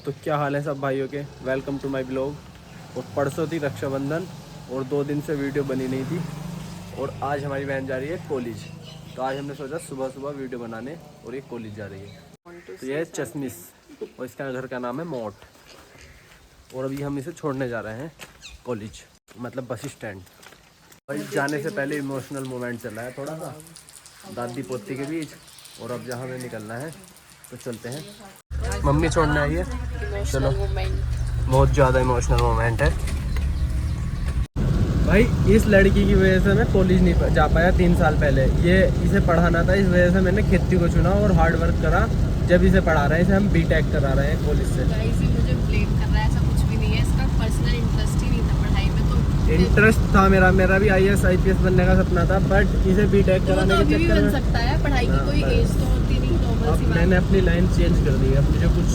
तो क्या हाल है सब भाइयों के, वेलकम टू माय ब्लॉग। और परसों थी रक्षाबंधन और 2 दिन से वीडियो बनी नहीं थी और आज हमारी बहन जा रही है कॉलेज। तो आज हमने सोचा सुबह सुबह वीडियो बनाने और ये कॉलेज जा रही है। तो ये है चश्मिश और इसका घर का नाम है मोट। और अभी हम इसे छोड़ने जा रहे हैं कॉलेज, मतलब बस स्टैंड। भाई जाने से पहले इमोशनल मोमेंट चला है थोड़ा सा दादी पोती के बीच। और अब जहाँ हमें निकलना है तो चलते हैं। मम्मी छोड़ने आई है, चलो। बहुत ज़्यादा इमोशनल मोमेंट है भाई। इस लड़की की वजह से मैं कॉलेज नहीं जा पाया 3 साल पहले। ये इसे पढ़ाना था, इस वजह से मैंने खेती को चुना और हार्ड वर्क करा। जब इसे पढ़ा रहे हैं, इसे हम बीटेक करा रहे हैं कॉलेज से। मुझे ब्लेम कर रहा है, ऐसा कुछ भी नहीं है। इसका पर्सनल इंटरेस्ट ही नहीं था पढ़ाई में। तो इंटरेस्ट था मेरा भी IAS IPS बनने का सपना था, बट इसे बीटेक कराने के चक्कर में बन सकता है। पढ़ाई की कोई एज तो होती नहीं, नॉर्मल सी बात। मैंने अपनी लाइन चेंज कर दी है। अब मुझे कुछ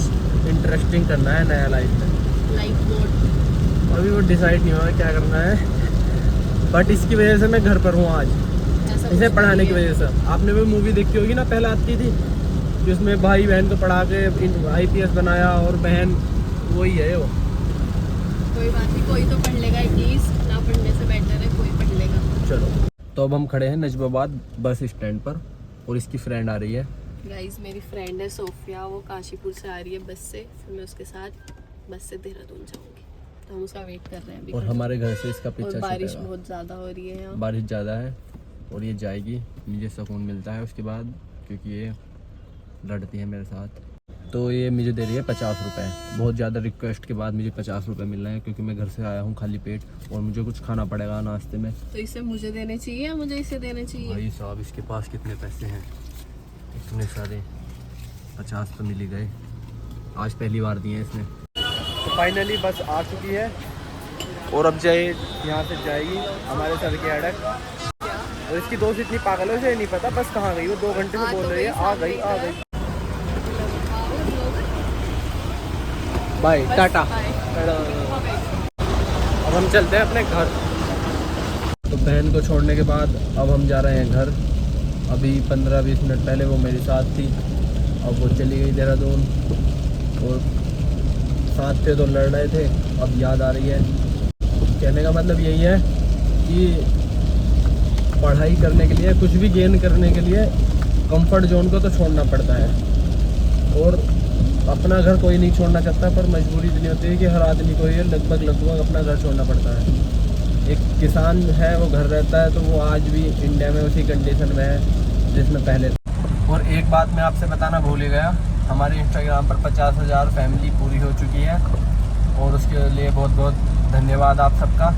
इंटरेस्टिंग करना है नया लाइफ में। लाइफ मोड अभी वो डिसाइड नहीं हुआ क्या करना है, बट इसकी वजह से मैं घर पर हूँ आज, इसे पढ़ाने की वजह से। आपने वो मूवी देखी होगी ना, पहले आती थी, जिसमें भाई बहन को पढ़ा के IPS बनाया और बहन वही है वो। कोई बात नहीं, कोई तो पढ़ लेगा। एटलीस्ट ना पढ़ने से बेटर है कोई पढ़ लेगा। चलो, तो अब हम खड़े हैं नजबाबाद बस स्टैंड पर और इसकी फ्रेंड आ रही है। गाइस, मेरी फ्रेंड है सोफिया, वो काशीपुर से आ रही है बस से। फिर मैं उसके साथ बस से देहरादून जाऊंगी, तो हम उसका वेट कर रहे हैं अभी। और हमारे घर से इसका पीछा छूटेगा। बारिश बहुत ज़्यादा हो रही है यहाँ, बारिश ज़्यादा है और ये जाएगी। मुझे सुकून मिलता है उसके बाद, क्योंकि ये लड़ती है मेरे साथ। तो ये मुझे दे रही है 50 रुपये। बहुत ज़्यादा रिक्वेस्ट के बाद मुझे 50 रुपये मिल रहे हैं, क्योंकि मैं घर से आया हूँ खाली पेट और मुझे कुछ खाना पड़ेगा नाश्ते में। तो इसे मुझे देने चाहिए या मुझे इसे देने चाहिए? भाई साहब, इसके पास कितने पैसे हैं, इतने सारे। 50 तो मिल ही गए, आज पहली बार दिए हैं इसने। तो फाइनली बस आ चुकी है और अब जाए यहाँ से जाएगी हमारे सर की अड़क। और इसकी दोस्त इतनी पागल है, उसे नहीं पता बस कहाँ गई। वो 2 घंटे से बोल रही है आ गई आ गई। बाय टाटा। अब हम चलते हैं अपने घर। तो बहन को छोड़ने के बाद अब हम जा रहे हैं घर। अभी 15-20 मिनट पहले वो मेरे साथ थी, अब वो चली गई देहरादून। और साथ थे तो लड़ रहे थे, अब याद आ रही है। कहने का मतलब यही है कि पढ़ाई करने के लिए, कुछ भी गेन करने के लिए कंफर्ट जोन को तो छोड़ना पड़ता है। और अपना घर कोई नहीं छोड़ना चाहता, पर मजबूरी इतनी होती है कि हर आदमी को ये लगभग अपना घर छोड़ना पड़ता है। एक किसान है, वो घर रहता है, तो वो आज भी इंडिया में उसी कंडीशन में है जिसमें पहले। और एक बात मैं आपसे बताना भूल ही गया, हमारे इंस्टाग्राम पर 50,000 फैमिली पूरी हो चुकी है और उसके लिए बहुत बहुत धन्यवाद आप सबका।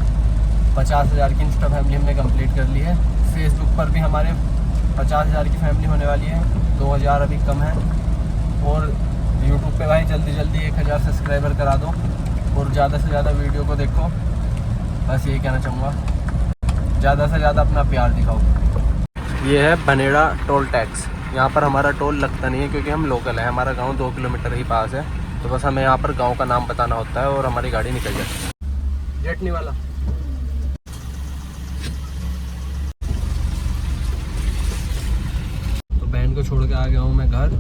50,000 की इंस्टा फैमिली हमने कंप्लीट कर ली है। फेसबुक पर भी हमारे 50,000 की फैमिली होने वाली है, 2,000 अभी कम है। और यूट्यूब पे भाई जल्दी 1,000 सब्सक्राइबर करा दो और ज़्यादा से ज़्यादा वीडियो को देखो। बस यही कहना चाहूँगा, ज़्यादा से ज़्यादा अपना प्यार दिखाओ। ये है बनेड़ा टोल टैक्स। यहाँ पर हमारा टोल लगता नहीं है क्योंकि हम लोकल हैं, हमारा गांव 2 किलोमीटर ही पास है। तो बस हमें यहाँ पर गांव का नाम बताना होता है और हमारी गाड़ी निकल जाती है। जटनी वाला तो बहन को छोड़ के आ गया हूँ मैं घर।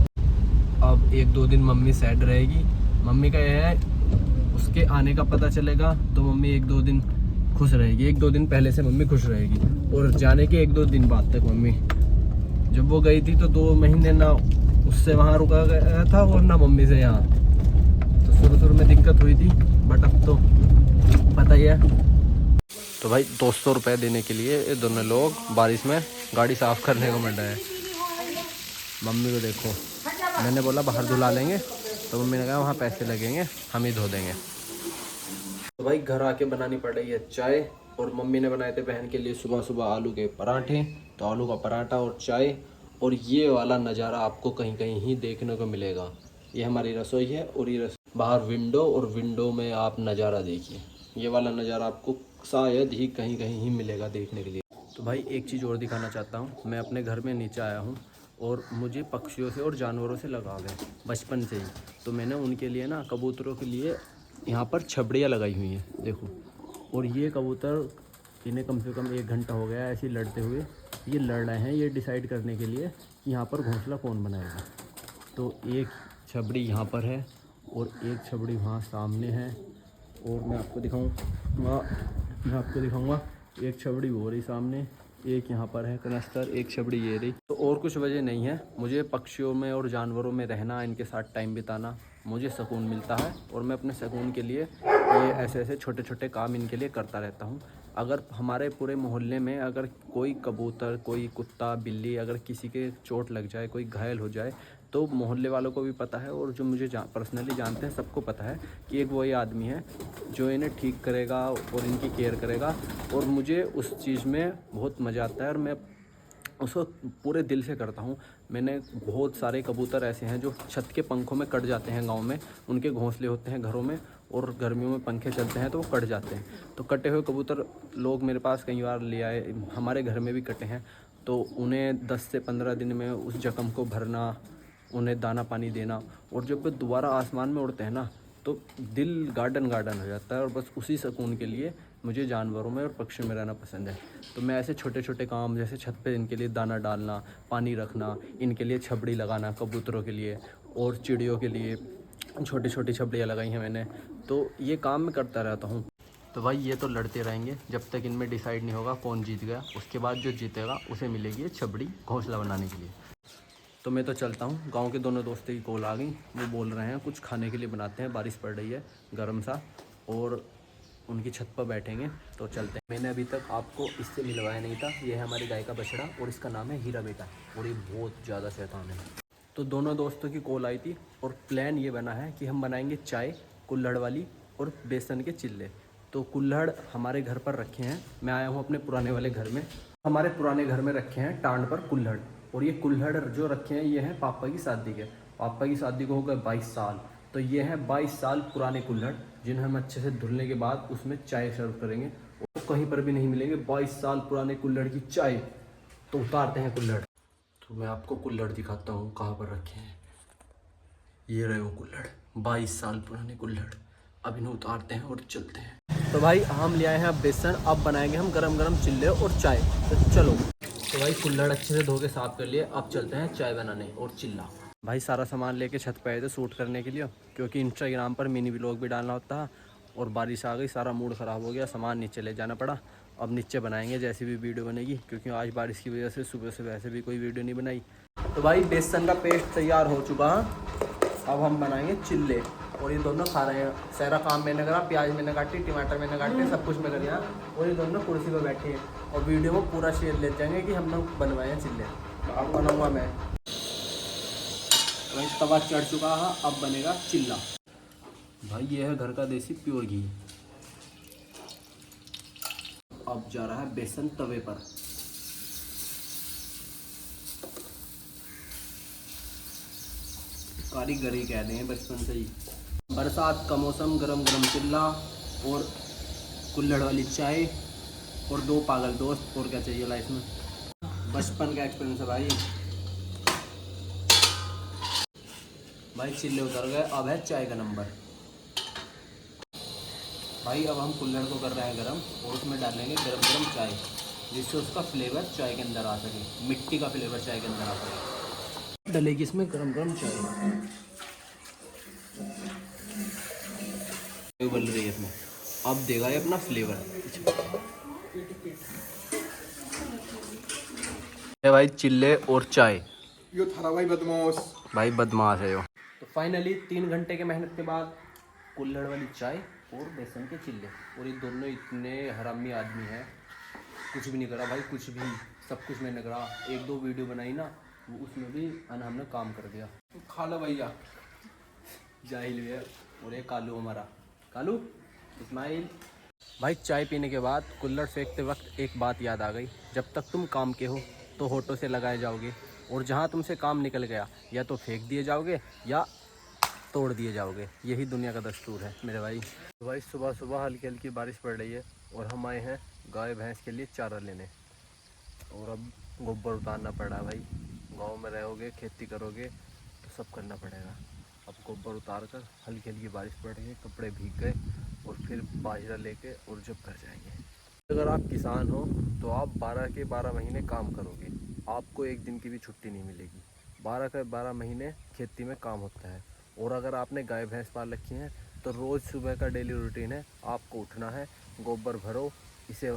अब 1-2 दिन मम्मी सैड रहेगी। मम्मी का यह है, उसके आने का पता चलेगा तो मम्मी 1-2 दिन खुश रहेगी। 1-2 दिन पहले से मम्मी खुश रहेगी और जाने के 1-2 दिन बाद तक मम्मी। जब वो गई थी तो 2 महीने ना उससे वहाँ रुका गया था और ना मम्मी से यहाँ। तो शुरू में दिक्कत हुई थी, बट अब तो पता ही है। तो भाई 200 रुपये देने के लिए ये दोनों लोग बारिश में गाड़ी साफ़ करने को मिल रहे हैं। मम्मी को देखो, मैंने बोला बाहर धुला लेंगे, तो मम्मी ने कहा वहाँ पैसे लगेंगे, हम ही धो देंगे। तो भाई घर आके बनानी पड़ रही है चाय। और मम्मी ने बनाए थे बहन के लिए सुबह सुबह आलू के पराठे। तो आलू का पराठा और चाय, और ये वाला नज़ारा आपको कहीं कहीं ही देखने को मिलेगा। ये हमारी रसोई है और ये बाहर विंडो, और विंडो में आप नज़ारा देखिए। ये वाला नज़ारा आपको शायद ही कहीं कहीं ही मिलेगा देखने के लिए। तो भाई एक चीज़ और दिखाना चाहता हूँ, मैं अपने घर में नीचे आया हूँ और मुझे पक्षियों से और जानवरों से लगाव है बचपन से ही। तो मैंने उनके लिए ना, कबूतरों के लिए यहाँ पर छपड़ियाँ लगाई हुई हैं, देखो। और ये कबूतर, इन्हें कम से कम 1 घंटा हो गया ऐसे ही लड़ते हुए। ये लड़ रहे हैं ये डिसाइड करने के लिए कि यहाँ पर घोंसला कौन बनाएगा। तो एक छपड़ी यहाँ पर है और एक छबड़ी वहाँ सामने है, और मैं आपको दिखाऊंगा एक छबड़ी वो रही सामने, एक यहाँ पर है कनस्तर, एक छबड़ी ये रही। तो और कुछ वजह नहीं है, मुझे पक्षियों में और जानवरों में रहना, इनके साथ टाइम बिताना मुझे सुकून मिलता है, और मैं अपने सुकून के लिए ये ऐसे छोटे छोटे काम इनके लिए करता रहता हूँ। अगर हमारे पूरे मोहल्ले में अगर कोई कबूतर, कोई कुत्ता, बिल्ली अगर किसी के चोट लग जाए, कोई घायल हो जाए, तो मोहल्ले वालों को भी पता है, और जो मुझे पर्सनली जानते हैं सबको पता है कि एक वही आदमी है जो इन्हें ठीक करेगा और इनकी केयर करेगा, और मुझे उस चीज़ में बहुत मज़ा आता है और मैं उसको पूरे दिल से करता हूँ। मैंने बहुत सारे कबूतर ऐसे हैं जो छत के पंखों में कट जाते हैं गांव में, उनके घोंसले होते हैं घरों में, और गर्मियों में पंखे चलते हैं तो वो कट जाते हैं। तो कटे हुए कबूतर लोग मेरे पास कई बार ले आए, हमारे घर में भी कटे हैं, तो उन्हें 10 से 15 दिन में उस जख्म को भरना, उन्हें दाना पानी देना, और जब वे दोबारा आसमान में उड़ते हैं ना, तो दिल गार्डन गार्डन हो जाता है। और बस उसी सुकून के लिए मुझे जानवरों में और पक्षियों में रहना पसंद है। तो मैं ऐसे छोटे छोटे काम, जैसे छत पे इनके लिए दाना डालना, पानी रखना, इनके लिए छबड़ी लगाना कबूतरों के लिए, और चिड़ियों के लिए छोटी छोटी छबड़ियाँ लगाई हैं मैंने, तो ये काम मैं करता रहता हूँ। तो भाई ये तो लड़ते रहेंगे जब तक इनमें डिसाइड नहीं होगा कौन जीत गया। उसके बाद जो जीतेगा उसे मिलेगी ये छबड़ी घोंसला बनाने के लिए। तो मैं तो चलता हूँ, गांव के दोनों दोस्तों की कॉल आ गई, वो बोल रहे हैं कुछ खाने के लिए बनाते हैं, बारिश पड़ रही है गर्म सा, और उनकी छत पर बैठेंगे, तो चलते हैं। मैंने अभी तक आपको इससे मिलवाया नहीं था, ये है हमारी गाय का बछड़ा, और इसका नाम है हीरा बेटा, और ये बहुत ज़्यादा शैतान है। तो दोनों दोस्तों की कॉल आई थी, और प्लान ये बना है कि हम बनाएंगे चाय कुल्हड़ वाली और बेसन के चिल्ले। तो कुल्हड़ हमारे घर पर रखे हैं, मैं आया हूँ अपने पुराने वाले घर में, हमारे पुराने घर में रखे हैं टांड पर कुल्हड़, और ये कुल्हड़ जो रखे हैं ये हैं पापा की शादी के। पापा की शादी को हो गए 22 साल, तो ये हैं 22 साल पुराने कुल्हड़, जिन्हें हम अच्छे से धुलने के बाद उसमें चाय सर्व करेंगे, और कहीं पर भी नहीं मिलेंगे 22 साल पुराने कुल्हड़ की चाय। तो उतारते हैं कुल्हड़। तो मैं आपको कुल्हड़ दिखाता हूँ कहाँ पर रखे हैं। ये रहे वो कुल्हड़, 22 साल पुराने कुल्हड़। अब इन्हें उतारते हैं और चलते हैं। तो भाई हम ले आए हैं अब बेसन, अब बनाएंगे हम गरम गरम चिल्ले और चाय। तो चलो। तो भाई कुल्हड़ अच्छे से धो के साफ कर लिए, अब चलते हैं चाय बनाने और चिल्ला। भाई सारा सामान लेके छत पे आए थे शूट करने के लिए, क्योंकि इंस्टाग्राम पर मिनी व्लॉग भी डालना होता है, और बारिश आ गई, सारा मूड ख़राब हो गया, सामान नीचे ले जाना पड़ा। अब नीचे बनाएंगे जैसी भी वीडियो बनेगी, क्योंकि आज बारिश की वजह से सुबह से वैसे भी कोई वीडियो नहीं बनाई। तो भाई बेसन का पेस्ट तैयार हो चुका है, अब हम बनाएंगे चिल्ले, और ये दोनों खा रहे हैं। सारा काम मैंने करा, प्याज मैंने काटी, टमाटर मैंने काटे, सब कुछ मैं कर दिया, और ये दोनों कुर्सी पर बैठे हैं, और वीडियो में पूरा शेयर ले जाएंगे कि हम लोग बनवाए हैं चिल्ले। तो अब बनाऊँगा मैं। भाई तवा चढ़ चुका है, अब बनेगा चिल्ला। भाई ये है घर का देसी प्योर घी। अब जा रहा है बेसन तवे पर। कारीगरी कह रहे हैं बचपन से ही। बरसात का मौसम, गरम गरम चिल्ला और कुल्हड़ वाली चाय और 2 पागल दोस्त, और क्या चाहिए लाइफ में। बचपन का एक्सपीरियंस है भाई। भाई चिल्ले उतर गए, अब है चाय का नंबर। भाई अब हम कुल्हड़ को कर रहे हैं गरम, और उसमें डालेंगे गरम गरम चाय, जिससे उसका फ्लेवर चाय के अंदर आ सके, मिट्टी का फ्लेवर चाय के अंदर आ सके। डलेगी इसमें गरम गरम चाय, उबल रही है इसमें, अब देगा ये अपना फ्लेवर। भाई चिल्ले और चाय, यो थारा भाई बदमाश। भाई बदमाश है यो। तो फाइनली 3 घंटे के मेहनत के बाद कुल्हड़ वाली चाय और बेसन के चिल्ले, और ये दोनों इतने हरामी आदमी हैं, कुछ भी नहीं करा भाई, कुछ भी, सब कुछ मैंने करा। 1-2 वीडियो बनाई ना, वो उसमें भी हमने काम कर दिया। तो खा लो भैया। जाहिल है। और ये कालू हमारा, कालू इस्माइल। भाई चाय पीने के बाद कुल्हड़ फेंकते वक्त एक बात याद आ गई, जब तक तुम काम के हो तो होठों से लगाए जाओगे, और जहाँ तुमसे काम निकल गया या तो फेंक दिए जाओगे या तोड़ दिए जाओगे। यही दुनिया का दस्तूर है मेरे भाई। तो भाई सुबह सुबह हल्की हल्की बारिश पड़ रही है, और हम आए हैं गाय भैंस के लिए चारा लेने, और अब गोबर उतारना पड़ा भाई। गांव में रहोगे, खेती करोगे तो सब करना पड़ेगा। अब गोबर उतार कर, हल्की हल्की बारिश पड़ रही है, कपड़े भीग गए, और फिर बाजरा लेके और जब घर जाएंगे। अगर आप किसान हो तो आप 12 के 12 महीने काम करोगे, आपको एक दिन की भी छुट्टी नहीं मिलेगी। 12 के 12 महीने खेती में काम होता है, और अगर आपने गाय भैंस पाल रखी हैं तो रोज़ सुबह का डेली रूटीन है, आपको उठना है, गोबर भरो, इसे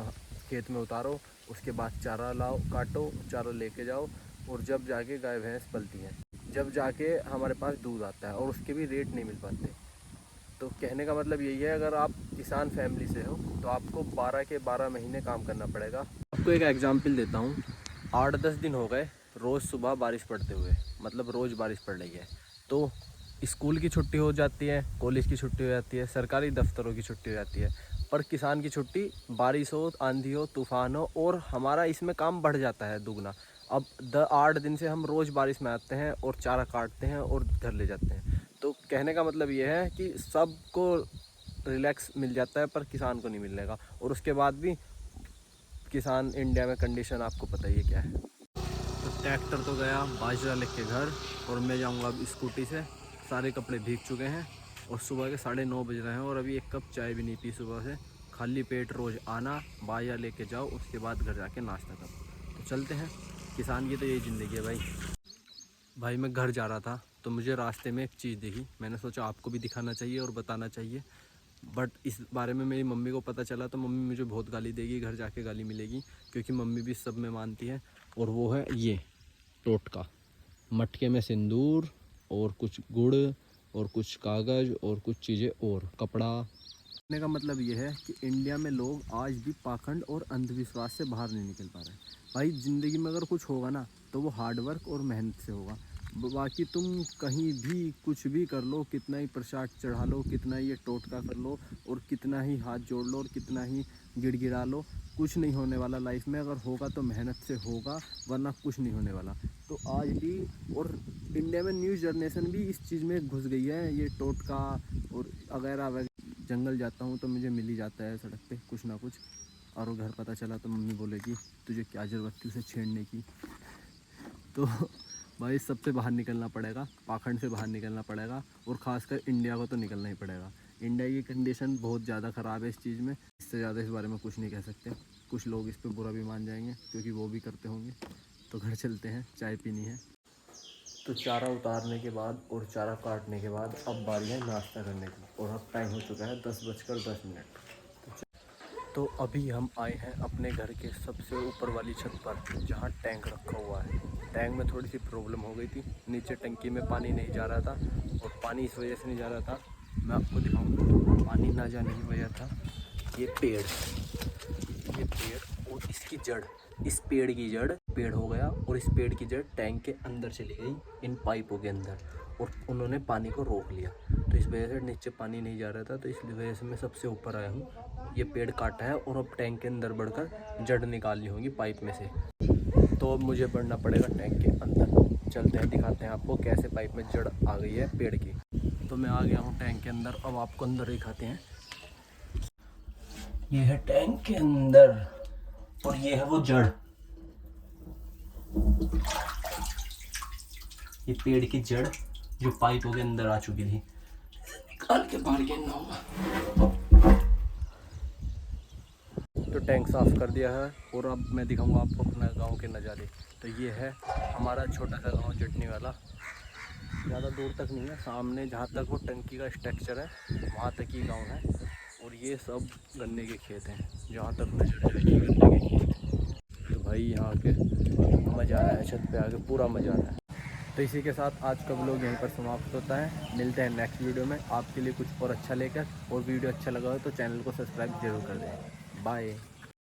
खेत में उतारो, उसके बाद चारा लाओ, काटो, चारा लेके जाओ, और जब जाके गाय भैंस पलती हैं, जब जाके हमारे पास दूध आता है, और उसके भी रेट नहीं मिल पाते। तो कहने का मतलब यही है, अगर आप किसान फैमिली से हो तो आपको 12 के 12 महीने काम करना पड़ेगा। आपको एक एग्जांपल देता हूँ, 8-10 दिन हो गए रोज़ सुबह बारिश पड़ते हुए, मतलब रोज़ बारिश पड़ रही है। तो स्कूल की छुट्टी हो जाती है, कॉलेज की छुट्टी हो जाती है, सरकारी दफ्तरों की छुट्टी हो जाती है, पर किसान की छुट्टी बारिश हो, आंधी हो, तूफान हो, और हमारा इसमें काम बढ़ जाता है दुगना। अब 8 दिन से हम रोज़ बारिश में आते हैं और चारा काटते हैं और घर ले जाते हैं। तो कहने का मतलब ये है कि सबको रिलैक्स मिल जाता है, पर किसान को नहीं मिलने का। और उसके बाद भी किसान इंडिया में कंडीशन आपको पता ही है क्या है। तो ट्रैक्टर तो गया बाजरा लेके घर, और मैं जाऊंगा अब स्कूटी से। सारे कपड़े भीग चुके हैं और सुबह के 9:30 बज रहे हैं, और अभी एक कप चाय भी नहीं पी सुबह से। खाली पेट रोज़ आना, बाजरा लेके जाओ, उसके बाद घर जाके नाश्ता करो। तो चलते हैं, किसान की तो यही ज़िंदगी है भाई। मैं घर जा रहा था तो मुझे रास्ते में एक चीज़ दिखी, मैंने सोचा आपको भी दिखाना चाहिए और बताना चाहिए। बट इस बारे में मेरी मम्मी को पता चला तो मम्मी मुझे बहुत गाली देगी, घर जाके गाली मिलेगी, क्योंकि मम्मी भी सब में मानती है। और वो है ये टोटका, मटके में सिंदूर और कुछ गुड़ और कुछ कागज़ और कुछ चीज़ें और कपड़ा। कहने का मतलब ये है कि इंडिया में लोग आज भी पाखंड और अंधविश्वास से बाहर नहीं निकल पा रहे हैं। भाई ज़िंदगी में अगर कुछ होगा ना तो वो हार्डवर्क और मेहनत से होगा। बाकी तुम कहीं भी कुछ भी कर लो, कितना ही प्रसाद चढ़ा लो, कितना ही ये टोटका कर लो, और कितना ही हाथ जोड़ लो, और कितना ही गिड़गिड़ा लो, कुछ नहीं होने वाला लाइफ में। अगर होगा तो मेहनत से होगा, वरना कुछ नहीं होने वाला। तो आज भी, और इंडिया में न्यू जनरेशन भी इस चीज़ में घुस गई है, ये टोटका और वगैरह वगैरह। जंगल जाता हूँ तो मुझे मिल ही जाता है सड़क पे कुछ ना कुछ, और वो घर पता चला तो मम्मी बोलेगी तुझे क्या ज़रूरत थी उसे छेड़ने की। तो भाई सबसे बाहर निकलना पड़ेगा, पाखंड से बाहर निकलना पड़ेगा, और ख़ासकर इंडिया को तो निकलना ही पड़ेगा। इंडिया की कंडीशन बहुत ज़्यादा ख़राब है इस चीज़ में, इससे ज़्यादा इस बारे में कुछ नहीं कह सकते। कुछ लोग इस पर बुरा भी मान जाएंगे क्योंकि वो भी करते होंगे। तो घर चलते हैं, चाय पीनी है। तो चारा उतारने के बाद और चारा काटने के बाद अब बारी है नाश्ता करने की, और अब टाइम हो चुका है 10:10। तो अभी हम आए हैं अपने घर के सबसे ऊपर वाली छत पर, जहाँ टैंक रखा हुआ है। टैंक में थोड़ी सी प्रॉब्लम हो गई थी, नीचे टंकी में पानी नहीं जा रहा था, और पानी इस वजह से नहीं जा रहा था, मैं आपको दिखाऊँ। पानी ना जाने की वजह था ये पेड़ और इसकी जड़, इस पेड़ की जड़, पेड़ हो गया और इस पेड़ की जड़ टैंक के अंदर चली गई, इन पाइपों के अंदर, और उन्होंने पानी को रोक लिया। तो इस वजह से नीचे पानी नहीं जा रहा था, तो इस वजह से मैं सबसे ऊपर आया हूँ। ये पेड़ काटा है और अब टैंक के अंदर बढ़कर जड़ निकालनी होगी पाइप में से। तो अब मुझे बढ़ना पड़ेगा टैंक के अंदर। चलते हैं, दिखाते हैं आपको कैसे पाइप में जड़ आ गई है पेड़ की। तो मैं आ गया हूँ टैंक के अंदर, अब आपको अंदर दिखाते हैं। ये है टैंक के अंदर, और ये है वो जड़, ये पेड़ की जड़ जो पाइपों के अंदर आ चुकी थी। निकाल के बाहर गिरना होगा। तो टैंक साफ़ कर दिया है, और अब मैं दिखाऊंगा आपको अपना गांव के नज़ारे। तो ये है हमारा छोटा सा गांव जटनी वाला, ज़्यादा दूर तक नहीं है, सामने जहाँ तक वो टंकी का स्ट्रक्चर है वहाँ तक ही गांव है। और ये सब गन्ने के खेत हैं, जहाँ तक नजर जाएगी गन्ने के खेत। तो भाई यहाँ के मज़ा आ रहा है, छत पे आके पूरा मज़ा आ रहा है। तो इसी के साथ आज का व्लॉग यहीं पर समाप्त होता है। मिलते हैं नेक्स्ट वीडियो में आपके लिए कुछ और अच्छा लेकर, और वीडियो अच्छा लगा हो तो चैनल को सब्सक्राइब जरूर कर दें। बाय।